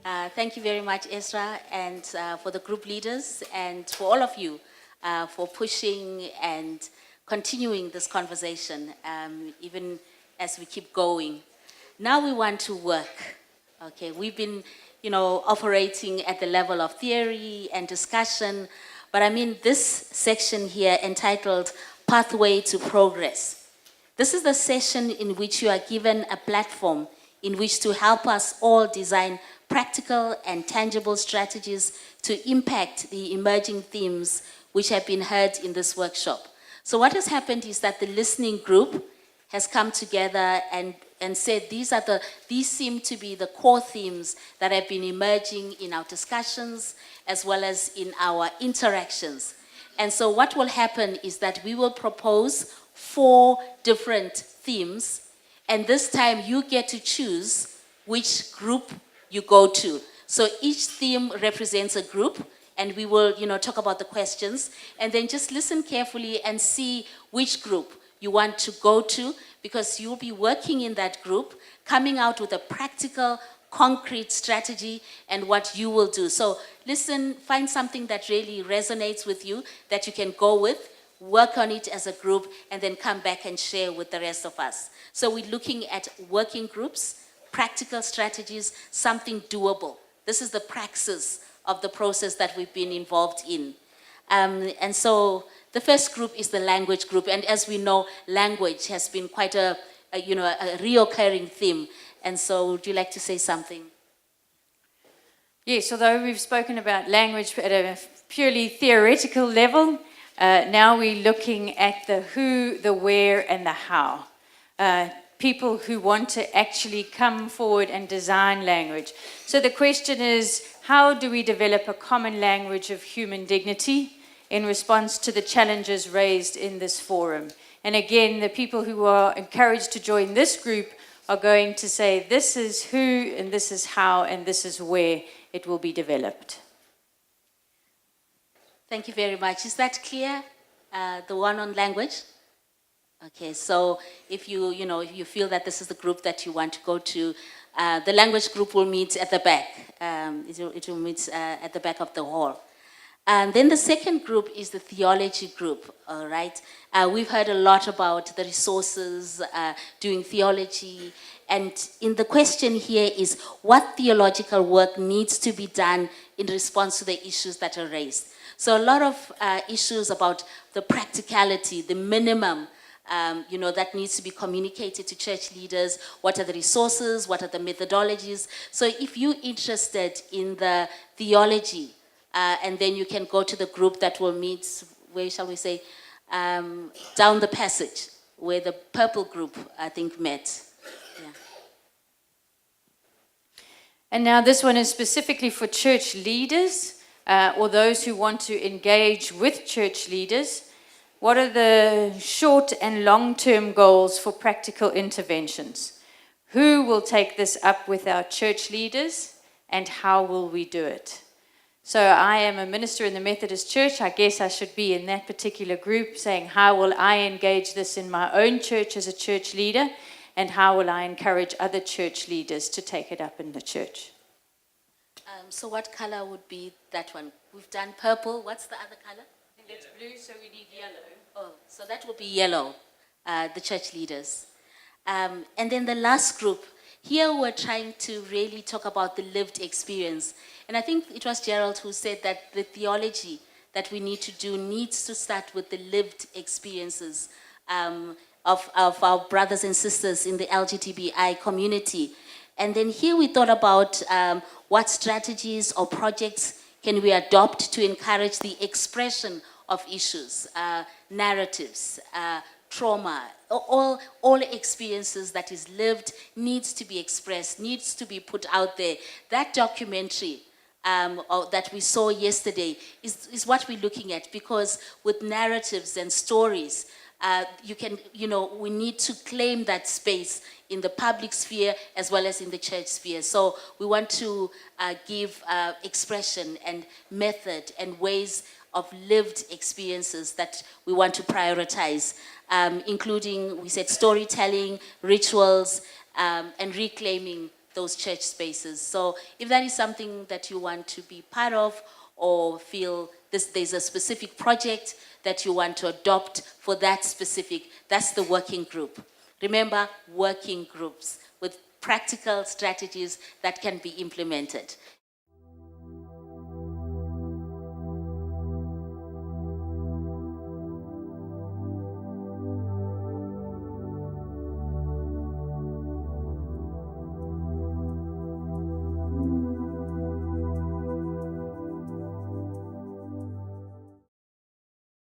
Thank you very much, Ezra, and for the group leaders, and for all of you for pushing and continuing this conversation, even as we keep going. Now we want to work. Okay, we've been, operating at the level of theory and discussion, but I mean this section here entitled Pathway to Progress. This is the session in which you are given a platform in which to help us all design practical and tangible strategies to impact the emerging themes which have been heard in this workshop. So what has happened is that the listening group has come together and said these seem to be the core themes that have been emerging in our discussions as well as in our interactions. And so what will happen is that we will propose 4 different themes, and this time you get to choose which group you go to. So each theme represents a group, and we will, talk about the questions, and then just listen carefully and see which group you want to go to, because you'll be working in that group, coming out with a practical, concrete strategy and what you will do. So listen, find something that really resonates with you, that you can go with, work on it as a group, and then come back and share with the rest of us. So we're looking at working groups, practical strategies, something doable. This is the praxis of the process that we've been involved in. And so the first group is the language group. And as we know, language has been quite a reoccurring theme. And so would you like to say something? Yes, although we've spoken about language at a purely theoretical level, now we're looking at the who, the where, and the how. People who want to actually come forward and design language. So the question is, how do we develop a common language of human dignity in response to the challenges raised in this forum? And again, the people who are encouraged to join this group are going to say, this is who, and this is how, and this is where it will be developed. Thank you very much. Is that clear? The one on language? Okay, so if if you feel that this is the group that you want to go to, the language group will meet at the back. It will meet at the back of the hall. And then the second group is the theology group, all right? We've heard a lot about the resources, doing theology, and in the question here is, what theological work needs to be done in response to the issues that are raised? So a lot of issues about the practicality, the minimum, that needs to be communicated to church leaders. What are the resources? What are the methodologies? So if you're interested in the theology, and then you can go to the group that will meet, where shall we say, down the passage, where the purple group, I think, met. Yeah. And now this one is specifically for church leaders, or those who want to engage with church leaders. What are the short and long-term goals for practical interventions? Who will take this up with our church leaders, and how will we do it? So I am a minister in the Methodist Church. I guess I should be in that particular group, saying, how will I engage this in my own church as a church leader, and how will I encourage other church leaders to take it up in the church? So what color would be that one? We've done purple. What's the other color? I think it's blue, so we need yellow. Oh, so that will be yellow, the church leaders. And then the last group, here we're trying to really talk about the lived experience. And I think it was Gerald who said that the theology that we need to do needs to start with the lived experiences of our brothers and sisters in the LGBTI community. And then here we thought about what strategies or projects can we adopt to encourage the expression of issues, narratives, trauma, all experiences that is lived needs to be expressed, needs to be put out there. That documentary that we saw yesterday is what we're looking at, because with narratives and stories, we need to claim that space in the public sphere as well as in the church sphere. So we want to give expression and method and ways of lived experiences that we want to prioritize, including, we said, storytelling, rituals, and reclaiming those church spaces. So if that is something that you want to be part of, or feel there's a specific project that you want to adopt for that specific, that's the working group. Remember, working groups with practical strategies that can be implemented.